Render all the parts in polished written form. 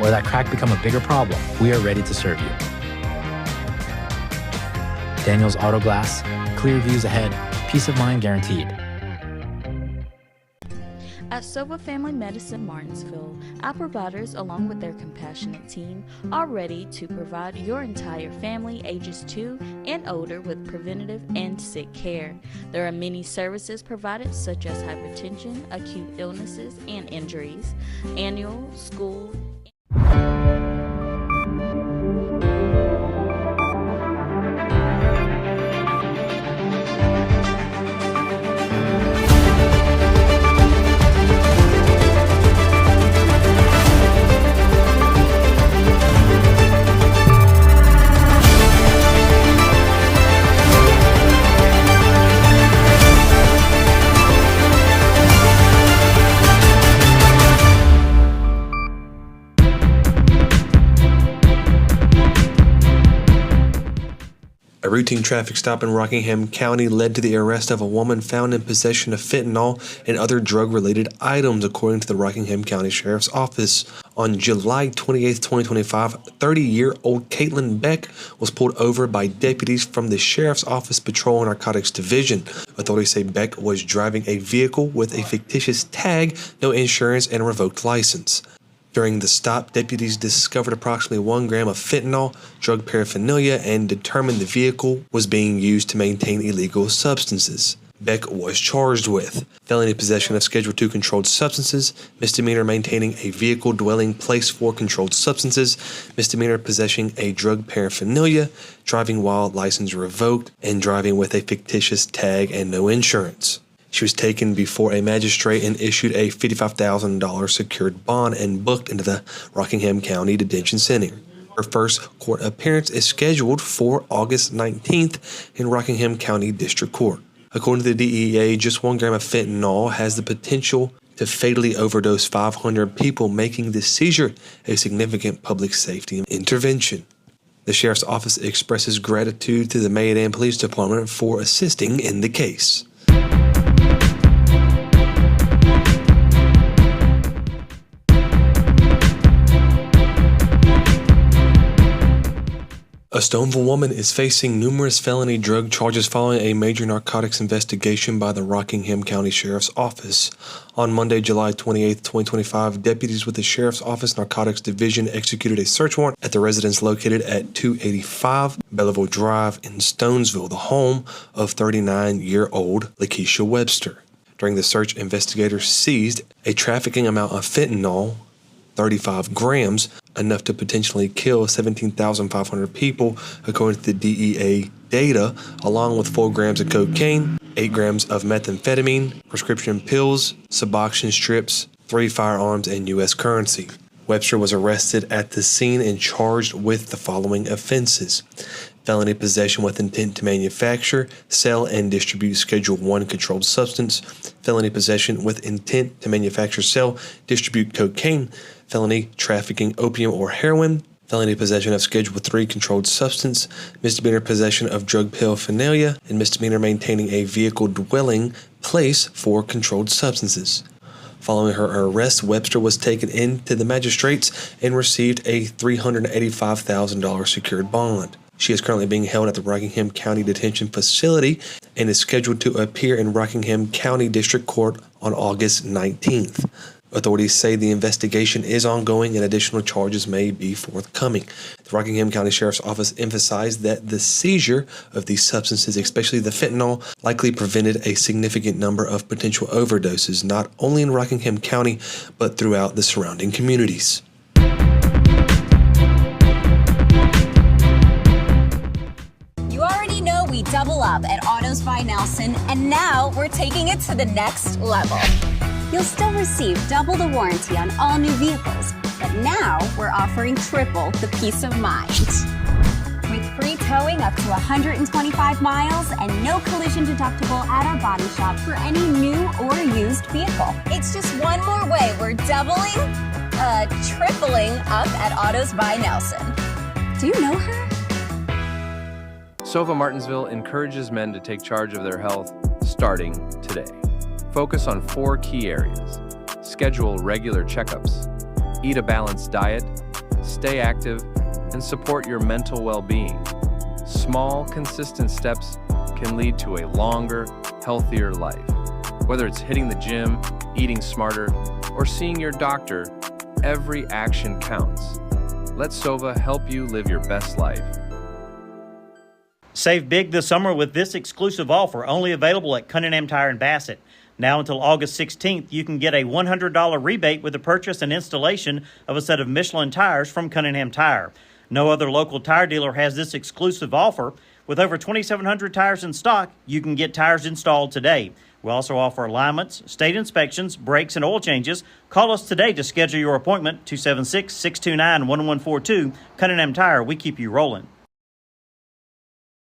or that crack become a bigger problem, we are ready to serve you. Daniel's Auto Glass, clear views ahead, peace of mind guaranteed. At Sova Family Medicine Martinsville, our providers, along with their compassionate team, are ready to provide your entire family ages 2 and older with preventative and sick care. There are many services provided such as hypertension, acute illnesses and injuries, annual, school, A routine traffic stop in Rockingham County led to the arrest of a woman found in possession of fentanyl and other drug-related items, according to the Rockingham County Sheriff's Office. On July 28, 2025, 30-year-old Caitlin Beck was pulled over by deputies from the Sheriff's Office Patrol and Narcotics Division. Authorities say Beck was driving a vehicle with a fictitious tag, no insurance, and a revoked license. During the stop, deputies discovered approximately 1 gram of fentanyl, drug paraphernalia, and determined the vehicle was being used to maintain illegal substances. Beck was charged with felony possession of Schedule II controlled substances, misdemeanor maintaining a vehicle dwelling place for controlled substances, misdemeanor possessing a drug paraphernalia, driving while license revoked, and driving with a fictitious tag and no insurance. She was taken before a magistrate and issued a $55,000 secured bond and booked into the Rockingham County Detention Center. Her first court appearance is scheduled for August 19th in Rockingham County District Court. According to the DEA, just 1 gram of fentanyl has the potential to fatally overdose 500 people, making this seizure a significant public safety intervention. The Sheriff's Office expresses gratitude to the Mayodan Police Department for assisting in the case. A Stoneville woman is facing numerous felony drug charges following a major narcotics investigation by the Rockingham County Sheriff's Office. On Monday, July 28, 2025, deputies with the Sheriff's Office Narcotics Division executed a search warrant at the residence located at 285 Belleville Drive in Stonesville, the home of 39-year-old Lakeisha Webster. During the search, investigators seized a trafficking amount of fentanyl, 35 grams, enough to potentially kill 17,500 people, according to the DEA data, along with 4 grams of cocaine, 8 grams of methamphetamine, prescription pills, Suboxone strips, 3 firearms, and U.S. currency. Webster was arrested at the scene and charged with the following offenses: felony possession with intent to manufacture, sell, and distribute Schedule I controlled substance, felony possession with intent to manufacture, sell, distribute cocaine, felony trafficking opium or heroin, felony possession of Schedule III controlled substance, misdemeanor possession of drug paraphernalia, and misdemeanor maintaining a vehicle dwelling place for controlled substances. Following her arrest, Webster was taken into the magistrates and received a $385,000 secured bond. She is currently being held at the Rockingham County Detention Facility and is scheduled to appear in Rockingham County District Court on August 19th. Authorities say the investigation is ongoing and additional charges may be forthcoming. The Rockingham County Sheriff's Office emphasized that the seizure of these substances, especially the fentanyl, likely prevented a significant number of potential overdoses, not only in Rockingham County, but throughout the surrounding communities. You already know we double up at Autos by Nelson, and now we're taking it to the next level. You'll still receive double the warranty on all new vehicles, but now we're offering triple the peace of mind. With free towing up to 125 miles and no collision deductible at our body shop for any new or used vehicle. It's just one more way we're tripling up at Autos by Nelson. Do you know her? Sova Martinsville encourages men to take charge of their health starting today. Focus on 4 key areas: schedule regular checkups, eat a balanced diet, stay active, and support your mental well-being. Small, consistent steps can lead to a longer, healthier life. Whether it's hitting the gym, eating smarter, or seeing your doctor, every action counts. Let Sova help you live your best life. Save big this summer with this exclusive offer, only available at Cunningham Tire in Bassett. Now until August 16th, you can get a $100 rebate with the purchase and installation of a set of Michelin tires from Cunningham Tire. No other local tire dealer has this exclusive offer. With over 2,700 tires in stock, you can get tires installed today. We also offer alignments, state inspections, brakes, and oil changes. Call us today to schedule your appointment, 276-629-1142. Cunningham Tire, we keep you rolling.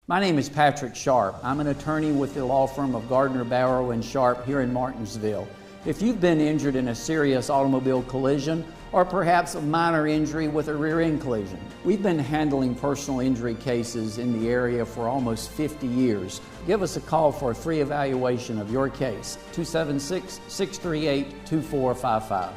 My name is Patrick Sharp. I'm an attorney with the law firm of Gardner, Barrow & Sharp here in Martinsville. If you've been injured in a serious automobile collision or perhaps a minor injury with a rear end collision, we've been handling personal injury cases in the area for almost 50 years. Give us a call for a free evaluation of your case, 276-638-2455.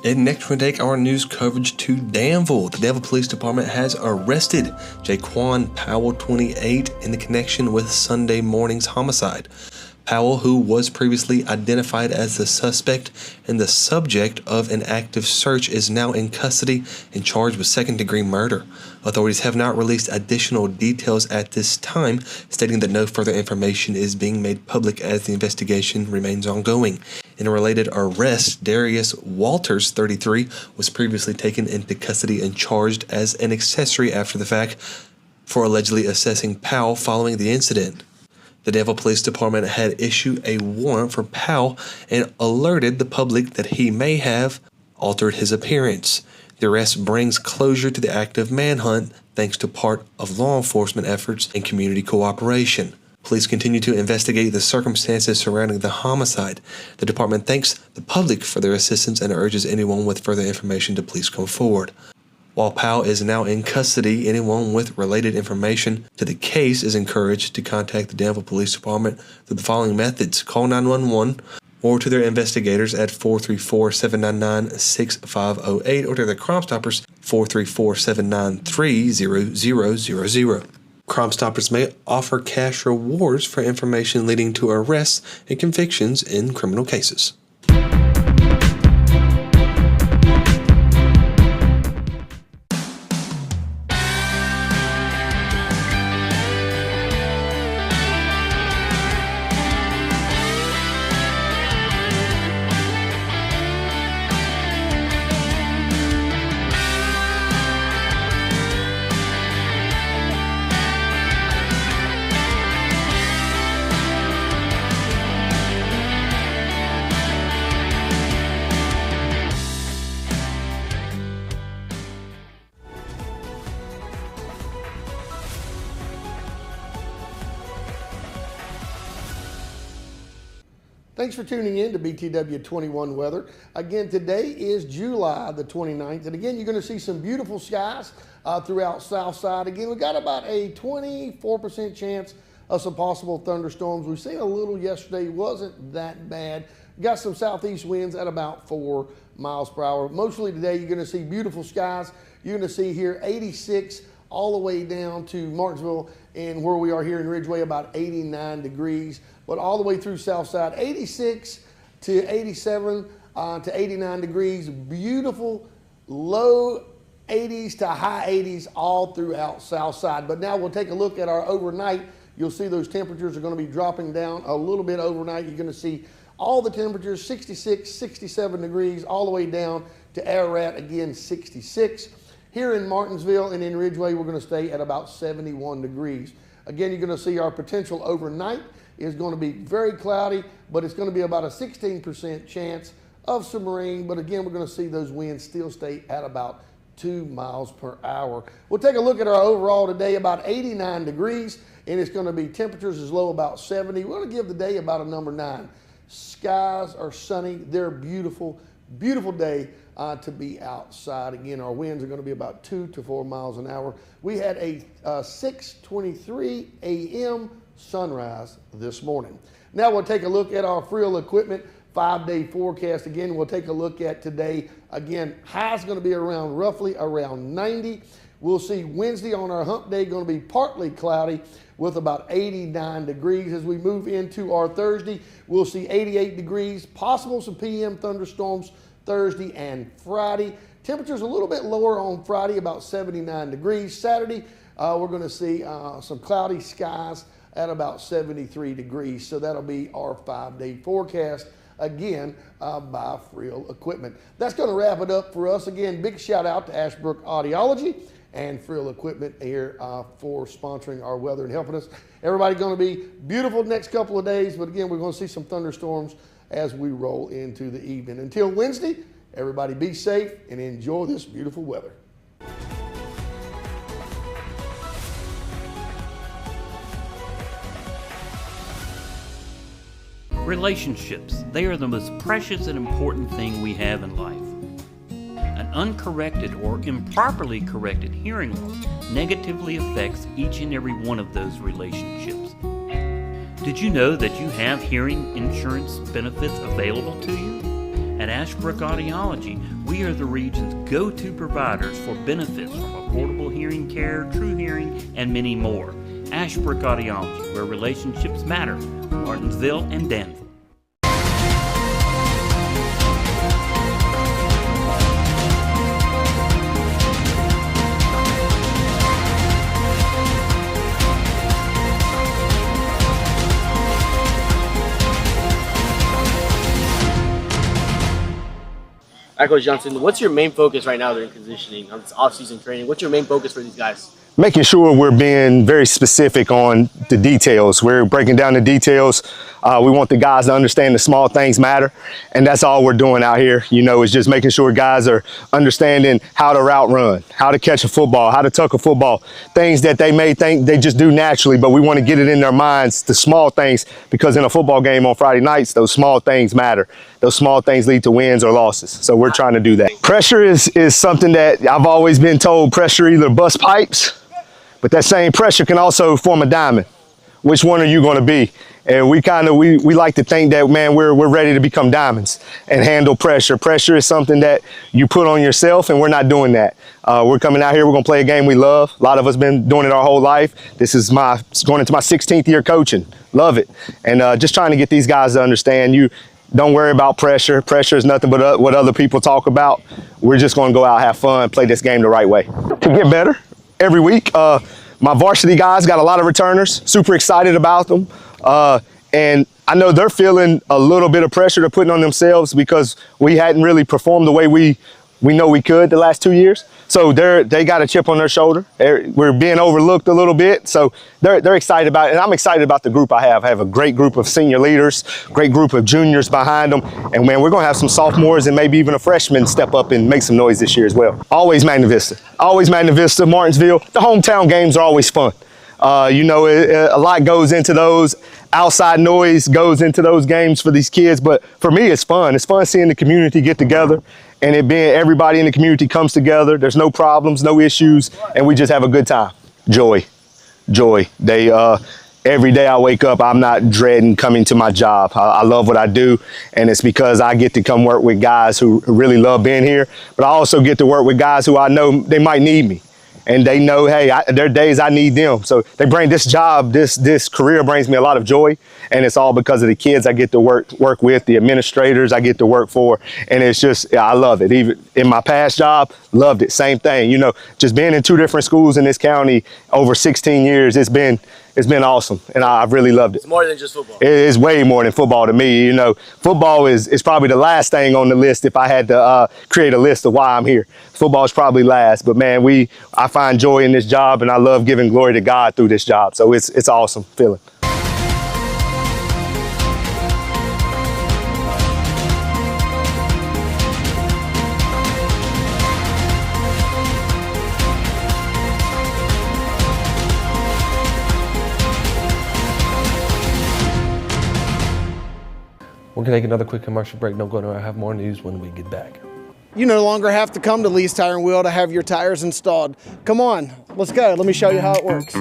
And next, we take our news coverage to Danville. The Danville Police Department has arrested Jaquan Powell, 28, in the connection with Sunday morning's homicide. Powell, who was previously identified as the suspect and the subject of an active search, is now in custody and charged with second-degree murder. Authorities have not released additional details at this time, stating that no further information is being made public as the investigation remains ongoing. In a related arrest, Darius Walters, 33, was previously taken into custody and charged as an accessory after the fact for allegedly assessing Powell following the incident. The Danville Police Department had issued a warrant for Powell and alerted the public that he may have altered his appearance. The arrest brings closure to the active manhunt thanks to part of law enforcement efforts and community cooperation. Police continue to investigate the circumstances surrounding the homicide. The department thanks the public for their assistance and urges anyone with further information to please come forward. While Powell is now in custody, anyone with related information to the case is encouraged to contact the Danville Police Department through the following methods. Call 911 or to their investigators at 434-799-6508 or to their Crime Stoppers 434-793-0000. Crime Stoppers may offer cash rewards for information leading to arrests and convictions in criminal cases. Thanks for tuning in to BTW21 Weather. Again, today is July the 29th, and again, you're going to see some beautiful skies throughout Southside. Again, we got about a 24% chance of some possible thunderstorms. We've seen a little yesterday, wasn't that bad. We got some southeast winds at about 4 miles per hour. Mostly today, you're going to see beautiful skies. You're going to see here 86 all the way down to Martinsville, and where we are here in Ridgeway, about 89 degrees. But all the way through Southside, 86 to 87 to 89 degrees. Beautiful, low 80s to high 80s all throughout Southside. But now we'll take a look at our overnight. You'll see those temperatures are going to be dropping down a little bit overnight. You're going to see all the temperatures 66, 67 degrees all the way down to Ararat, again 66. Here in Martinsville and in Ridgeway, we're going to stay at about 71 degrees. Again, you're going to see our potential overnight is going to be very cloudy, but it's going to be about a 16% chance of some rain. But again, we're going to see those winds still stay at about 2 miles per hour. We'll take a look at our overall today, about 89 degrees, and it's going to be temperatures as low about 70. We're going to give the day about a number 9. Skies are sunny. They're beautiful, beautiful day to be outside. Again, our winds are going to be about 2 to 4 miles an hour. We had a 6:23 a.m. sunrise this morning. Now we'll take a look at our Friel Equipment 5-day forecast. Again, we'll take a look at today. Again, high's going to be roughly around 90. We'll see Wednesday on our hump day going to be partly cloudy with about 89 degrees. As we move into our Thursday, we'll see 88 degrees, possible some PM thunderstorms Thursday and Friday. Temperatures a little bit lower on Friday, about 79 degrees. Saturday, we're going to see some cloudy skies at about 73 degrees. So that'll be our 5-day forecast, again, by Friel Equipment. That's going to wrap it up for us. Again, big shout out to Ashbrook Audiology and Friel Equipment here for sponsoring our weather and helping us. Everybody going to be beautiful the next couple of days, but again, we're going to see some thunderstorms as we roll into the evening. Until Wednesday, everybody be safe and enjoy this beautiful weather. Relationships, they are the most precious and important thing we have in life. An uncorrected or improperly corrected hearing loss negatively affects each and every one of those relationships. Did you know that you have hearing insurance benefits available to you? At Ashbrook Audiology, we are the region's go-to providers for benefits from affordable hearing care, true hearing, and many more. Ashbrook Audiology, where relationships matter, Martinsville and Danville. All right, Coach Johnson, what's your main focus right now during conditioning on this off-season training? What's your main focus for these guys? Making sure we're being very specific on the details. We're breaking down the details. We want the guys to understand the small things matter, and that's all we're doing out here. You know, is just making sure guys are understanding how to route run, how to catch a football, how to tuck a football, things that they may think they just do naturally, but we want to get it in their minds, the small things, because in a football game on Friday nights, those small things matter. Those small things lead to wins or losses, so we're trying to do that. Pressure is something that I've always been told, pressure either busts pipes, but that same pressure can also form a diamond. Which one are you going to be? And we like to think that, man, we're ready to become diamonds and handle pressure. Pressure is something that you put on yourself, and we're not doing that. We're coming out here, we're going to play a game we love. A lot of us been doing it our whole life. This is going into my 16th year coaching. Love it. And just trying to get these guys to understand, you don't worry about pressure. Pressure is nothing but what other people talk about. We're just going to go out, have fun, play this game the right way. To get better every week, my varsity guys got a lot of returners, super excited about them. And I know they're feeling a little bit of pressure they're putting on themselves because we hadn't really performed the way we know we could the last 2 years. So they got a chip on their shoulder. We're being overlooked a little bit. So they're excited about it. And I'm excited about the group I have. I have a great group of senior leaders, great group of juniors behind them. And man, we're going to have some sophomores and maybe even a freshman step up and make some noise this year as well. Always Magna Vista, Martinsville. The hometown games are always fun. You know, a lot goes into those. Outside noise goes into those games for these kids, but for me, it's fun. It's fun seeing the community get together, and it being everybody in the community comes together. There's no problems, no issues, and we just have a good time. Joy. Every day I wake up, I'm not dreading coming to my job. I love what I do, and it's because I get to come work with guys who really love being here, but I also get to work with guys who I know they might need me. And they know, hey, there are days I need them. So they bring this job, this career brings me a lot of joy. And it's all because of the kids I get to work with, the administrators I get to work for. And it's just, I love it. Even in my past job, loved it. Same thing. You know, just being in 2 different schools in this county over 16 years, it's been awesome. And I've really loved it. It's more than just football. It's way more than football to me. You know, football is probably the last thing on the list if I had to create a list of why I'm here. Football is probably last, but man, I find joy in this job, and I love giving glory to God through this job. So it's awesome feeling. We're going to take another quick commercial break. Don't go anywhere. I have more news when we get back. You no longer have to come to Lee's Tire and Wheel to have your tires installed. Come on, let's go. Let me show you how it works.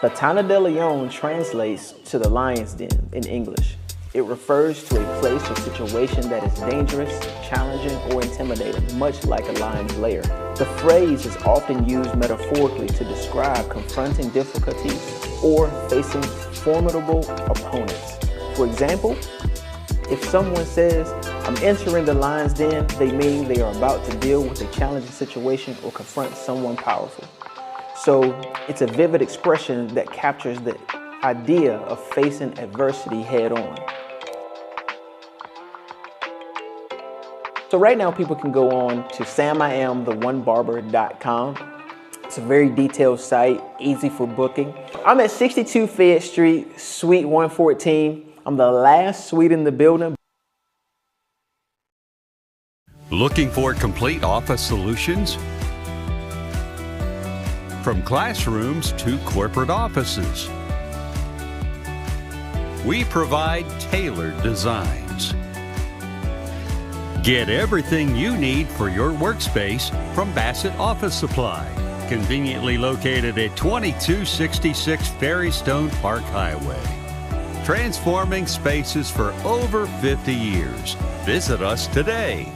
The Tana de Leon translates to the lion's den in English. It refers to a place or situation that is dangerous, challenging, or intimidating, much like a lion's lair. The phrase is often used metaphorically to describe confronting difficulties or facing formidable opponents. For example, if someone says, "I'm entering the lion's den," they mean they are about to deal with a challenging situation or confront someone powerful. So it's a vivid expression that captures the idea of facing adversity head on. So right now people can go on to samiamtheonebarber.com. It's a very detailed site, easy for booking. I'm at 62 Fayette Street, Suite 114. I'm the last suite in the building. Looking for complete office solutions? From classrooms to corporate offices, we provide tailored designs. Get everything you need for your workspace from Bassett Office Supply, conveniently located at 2266 Ferrystone Park Highway. Transforming spaces for over 50 years. Visit us today.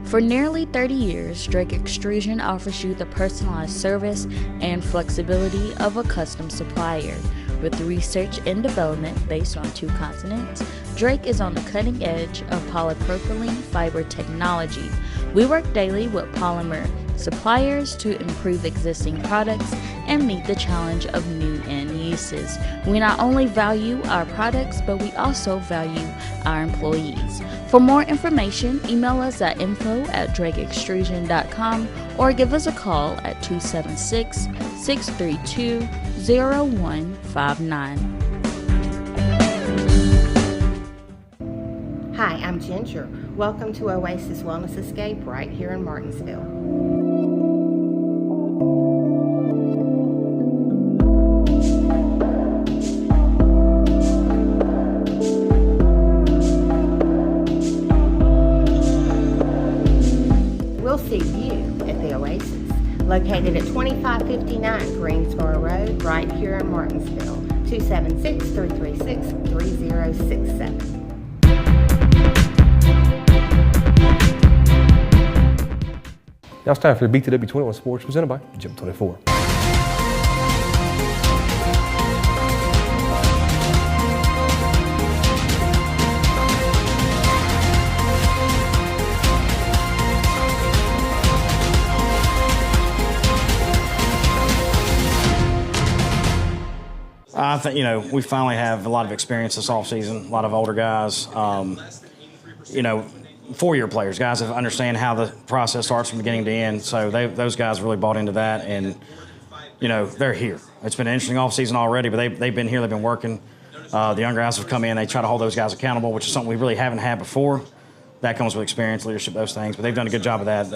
For nearly 30 years, Drake Extrusion offers you the personalized service and flexibility of a custom supplier. With research and development based on 2 continents, Drake is on the cutting edge of polypropylene fiber technology. We work daily with polymer suppliers to improve existing products and meet the challenge of new end uses. We not only value our products, but we also value our employees. For more information, email us at info@drakeextrusion.com or give us a call at 276-632-0159. Hi, I'm Ginger. Welcome to Oasis Wellness Escape right here in Martinsville. We'll see you at the Oasis, located at 2559 Greensboro Road, right here in Martinsville, 276-336-3067. Now it's time for the BTW21 Sports presented by Gym 24. I think, we finally have a lot of experience this offseason, a lot of older guys, 4-year players, guys that understand how the process starts from beginning to end. So those guys really bought into that, and, they're here. It's been an interesting offseason already, but they've been here, they've been working. The young guys have come in, they try to hold those guys accountable, which is something we really haven't had before. That comes with experience, leadership, those things, but they've done a good job of that.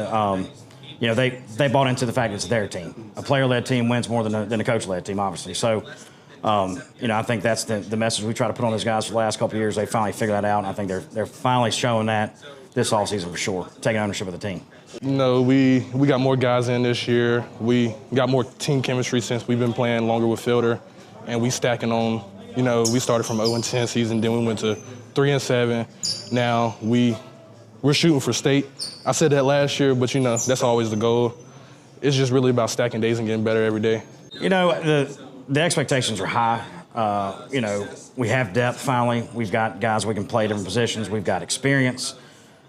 They bought into the fact that it's their team. A player-led team wins more than a coach-led team, obviously. So, I think that's the message we try to put on those guys for the last couple of years. They finally figured that out, and I think they're finally showing that this offseason for sure, taking ownership of the team. We got more guys in this year. We got more team chemistry since we've been playing longer with Fielder, and we stacking on. We started from 0-10 season, then we went to 3-7. Now we're shooting for state. I said that last year, but that's always the goal. It's just really about stacking days and getting better every day. The expectations are high. We have depth finally. We've got guys we can play different positions. We've got experience.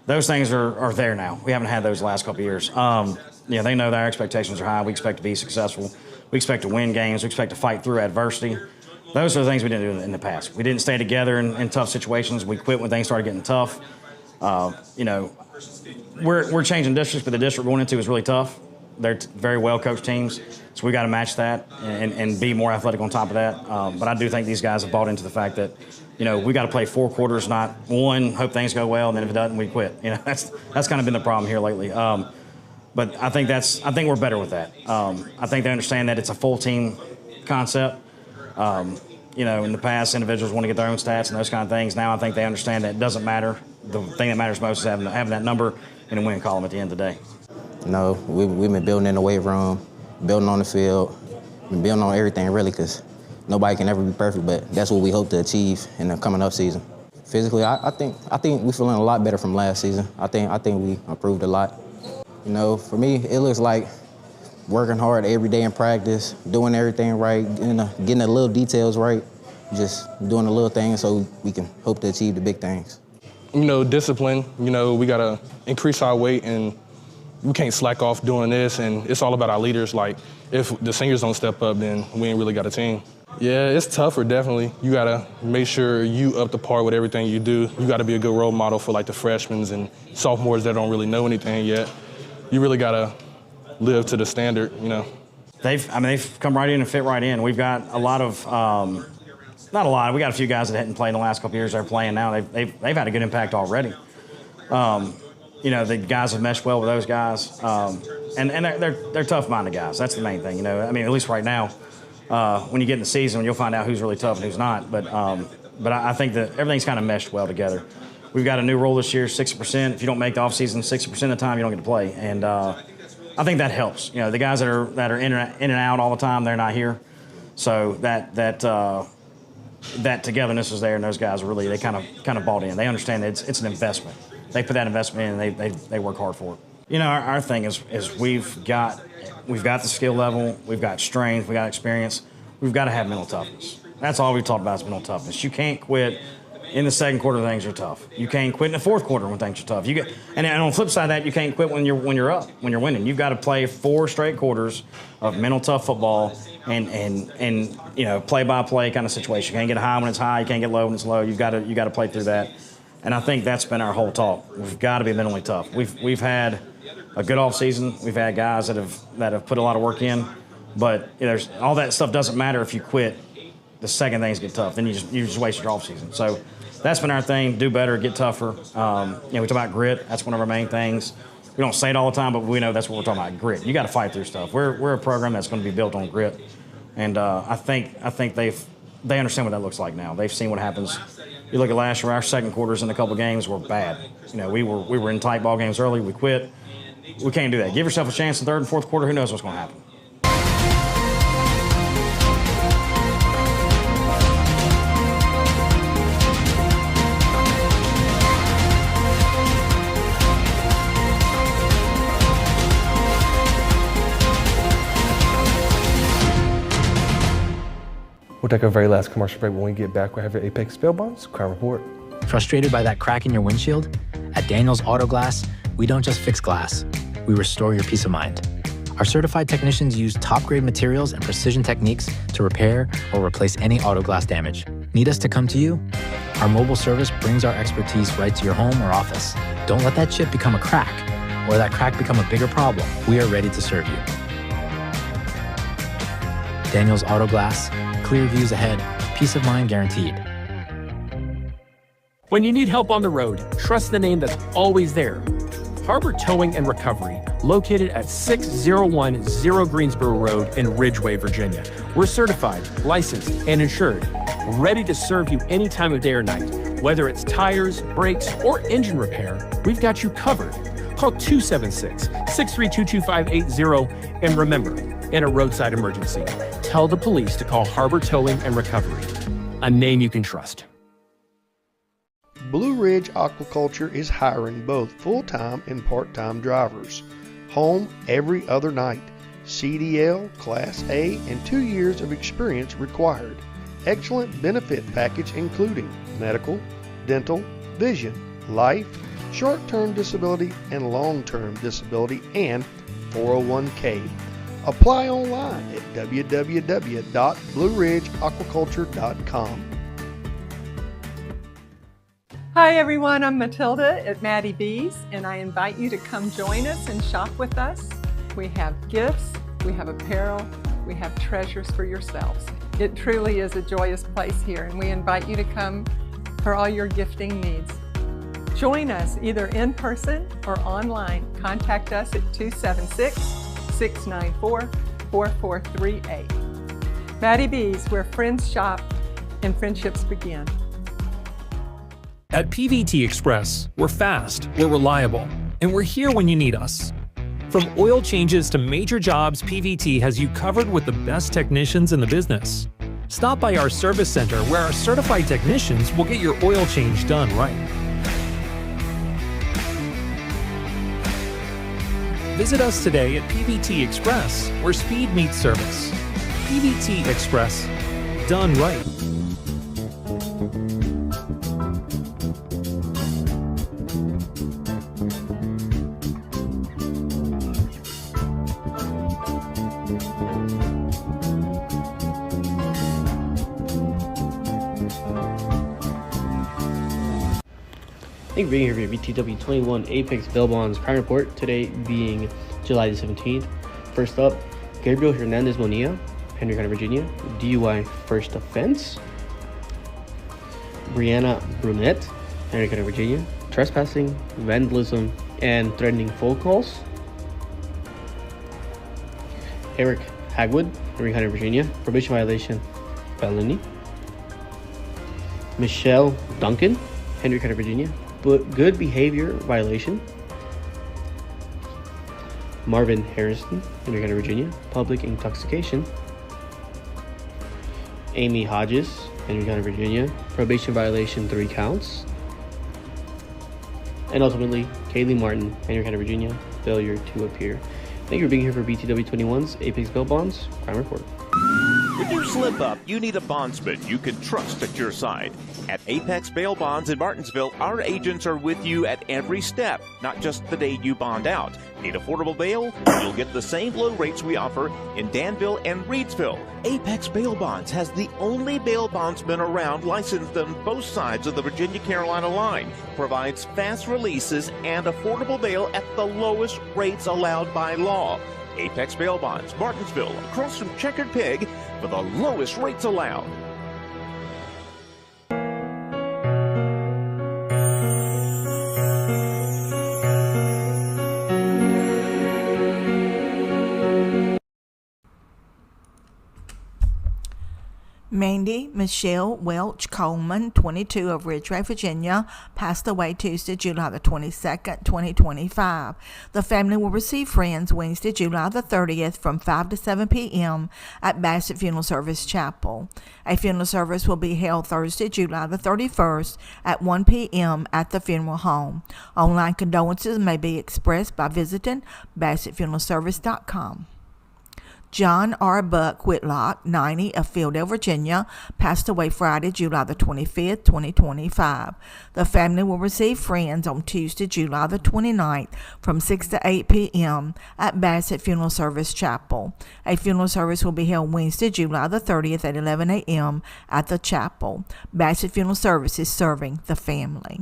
Those things are there now. We haven't had those the last couple of years. They know that our expectations are high. We expect to be successful. We expect to win games. We expect to fight through adversity. Those are the things we didn't do in the past. We didn't stay together in tough situations. We quit when things started getting tough. We're changing districts, but the district we're going into is really tough. they're very well-coached teams, so we got to match that and be more athletic on top of that. But I do think these guys have bought into the fact that, we got to play 4 quarters, not one, hope things go well, and then if it doesn't, we quit. That's kind of been the problem here lately. But I think we're better with that. I think they understand that it's a full team concept. In the past, individuals want to get their own stats and those kind of things. Now I think they understand that it doesn't matter. The thing that matters most is having that number in a win column at the end of the day. We've been building in the weight room, building on the field, been building on everything really, because nobody can ever be perfect, but that's what we hope to achieve in the coming up season. Physically, I think we're feeling a lot better from last season. I think we improved a lot. For me, it looks like working hard every day in practice, doing everything right, getting the little details right, just doing the little things so we can hope to achieve the big things. Discipline, we got to increase our weight, and we can't slack off doing this, and it's all about our leaders. Like, if the seniors don't step up, then we ain't really got a team. Yeah, it's tougher, definitely. You got to make sure you up to par with everything you do. You got to be a good role model for, the freshmen and sophomores that don't really know anything yet. You really got to live to the standard, They've come right in and fit right in. We've got a lot of, not a lot, we got a few guys that hadn't played in the last couple years that are playing now. They've had a good impact already. The guys have meshed well with those guys. And they're tough-minded guys. That's the main thing, at least right now, when you get in the season, you'll find out who's really tough and who's not. But I think that everything's kind of meshed well together. We've got a new rule this year, 60%. If you don't make the offseason 60% of the time, you don't get to play. And I think that helps. The guys that are in and out all the time, they're not here. So that togetherness is there, and those guys really, they kind of bought in. They understand that it's an investment. They put that investment in, and they work hard for it. Our thing is we've got the skill level, we've got strength, we got experience. We've got to have mental toughness. That's all we've talked about is mental toughness. You can't quit in the second quarter when things are tough. You can't quit in the fourth quarter when things are tough. And on the flip side of that, you can't quit when you're up, when you're winning. You've got to play 4 straight quarters of mental tough football and play by play kind of situation. You can't get high when it's high. You can't get low when it's low. You got to play through that. And I think that's been our whole talk. We've got to be mentally tough. We've had a good off season. We've had guys that have put a lot of work in, but there's all that stuff doesn't matter if you quit the second things get tough. Then you just waste your off season. So that's been our thing. Do better, get tougher. We talk about grit. That's one of our main things. We don't say it all the time, but we know that's what we're talking about, grit. You got to fight through stuff. We're a program that's going to be built on grit, and I think they understand what that looks like now. They've seen what happens. You look at last year, our second quarters in a couple games were bad. We were in tight ball games early. We quit. We can't do that. Give yourself a chance in third and fourth quarter. Who knows what's going to happen? We'll take our very last commercial break. When we get back, we'll have your Apex Bail Bonds Crime Report. Frustrated by that crack in your windshield? At Daniels Auto Glass, we don't just fix glass, we restore your peace of mind. Our certified technicians use top-grade materials and precision techniques to repair or replace any auto glass damage. Need us to come to you? Our mobile service brings our expertise right to your home or office. Don't let that chip become a crack or that crack become a bigger problem. We are ready to serve you. Daniels Auto Glass, clear views ahead, peace of mind guaranteed. When you need help on the road, trust the name that's always there. Harbor Towing and Recovery, located at 6010 Greensboro Road in Ridgeway, Virginia. We're certified, licensed, and insured, ready to serve you any time of day or night. Whether it's tires, brakes, or engine repair, we've got you covered. Call 276-632-2580, and remember, in a roadside emergency, tell the police to call Harbor Towing and Recovery, a name you can trust. Blue Ridge Aquaculture is hiring both full-time and part-time drivers. Home every other night. CDL, Class A, and 2 years of experience required. Excellent benefit package including medical, dental, vision, life, short-term disability, and long-term disability, and 401k. Apply online at www.blueridgeaquaculture.com. Hi everyone, I'm Matilda at Maddie B's, and I invite you to come join us and shop with us. We have gifts, we have apparel, we have treasures for yourselves. It truly is a joyous place here, and we invite you to come for all your gifting needs. Join us either in person or online. Contact us at 276-694-4438. Maddie B's, where friends shop and friendships begin. At PVT Express, we're fast, we're reliable, and we're here when you need us. From oil changes to major jobs, PVT has you covered with the best technicians in the business. Stop by our service center where our certified technicians will get your oil change done right. Visit us today at PVT Express, where speed meets service. PVT Express, done right. Thank you for being here for your BTW21 Apex Bail Bonds Crime Report, today being July the 17th. First up, Gabriel Hernandez Bonilla, Henry County, Virginia, DUI first offense. Brianna Brunette, Henry County, Virginia, trespassing, vandalism, and threatening phone calls. Eric Hagwood, Henry County, Virginia, probation violation, felony. Michelle Duncan, Henry County, Virginia, good behavior violation. Marvin Harrison, Henry County, Virginia, public intoxication. Amy Hodges, Henry County, Virginia, probation violation, 3 counts. And ultimately, Kaylee Martin, Henry County, Virginia, failure to appear. Thank you for being here for BTW21's Apex Bail Bonds Crime Report. When you slip up, you need a bondsman you can trust at your side. At Apex Bail Bonds in Martinsville, our agents are with you at every step, not just the day you bond out. Need affordable bail? You'll get the same low rates we offer in Danville and Reedsville. Apex Bail Bonds has the only bail bondsman around licensed on both sides of the Virginia-Carolina line. Provides fast releases and affordable bail at the lowest rates allowed by law. Apex Bail Bonds, Martinsville, across from Checkered Pig, for the lowest rates allowed. Mandy Michelle Welch Coleman, 22, of Ridgeway, Virginia, passed away Tuesday, July the 22nd, 2025. The family will receive friends Wednesday, July the 30th from 5 to 7 p.m. at Bassett Funeral Service Chapel. A funeral service will be held Thursday, July the 31st at 1 p.m. at the funeral home. Online condolences may be expressed by visiting BassettFuneralService.com. John R. Buck Whitlock, 90, of Fieldale, Virginia, passed away Friday, July the 25th, 2025. The family will receive friends on Tuesday, July the 29th from 6 to 8 p.m. at Bassett Funeral Service Chapel. A funeral service will be held Wednesday, July the 30th at 11 a.m. at the chapel. Bassett Funeral Service is serving the family.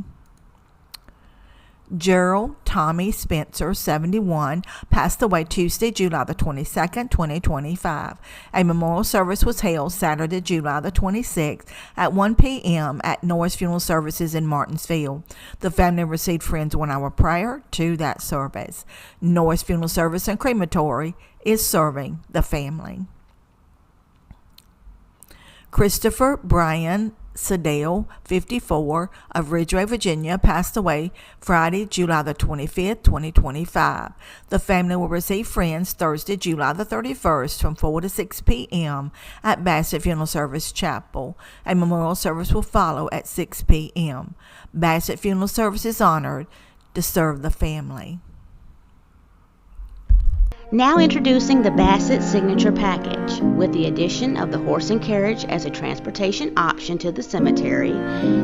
Gerald Tommy Spencer, 71, passed away Tuesday, July the 22nd, 2025. A memorial service was held Saturday, July the 26th at 1 p.m. at Norris Funeral Services in Martinsville. The family received friends 1 hour prior to that service. Norris Funeral Service and Crematory is serving the family. Christopher Brian Sedale, 54, of Ridgeway, Virginia, passed away Friday, July the 25th, 2025. The family will receive friends Thursday, July the 31st from 4 to 6 p.m. at Bassett Funeral Service Chapel. A memorial service will follow at 6 p.m. Bassett Funeral Service is honored to serve the family. Now introducing the Bassett Signature Package. With the addition of the horse and carriage as a transportation option to the cemetery,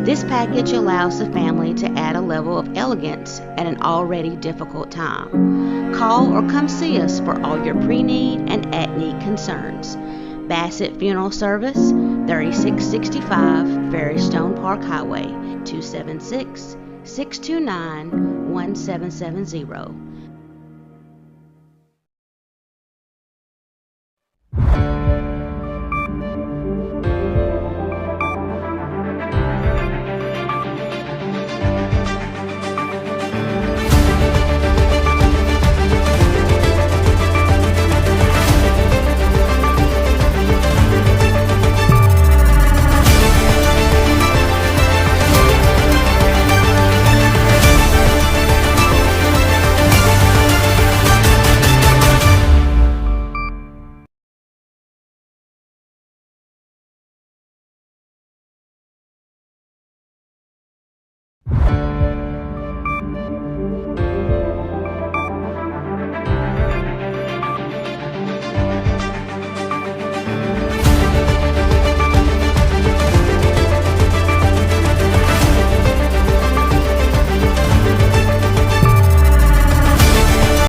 this package allows the family to add a level of elegance at an already difficult time. Call or come see us for all your pre-need and at-need concerns. Bassett Funeral Service, 3665 Ferrystone Park Highway, 276-629-1770.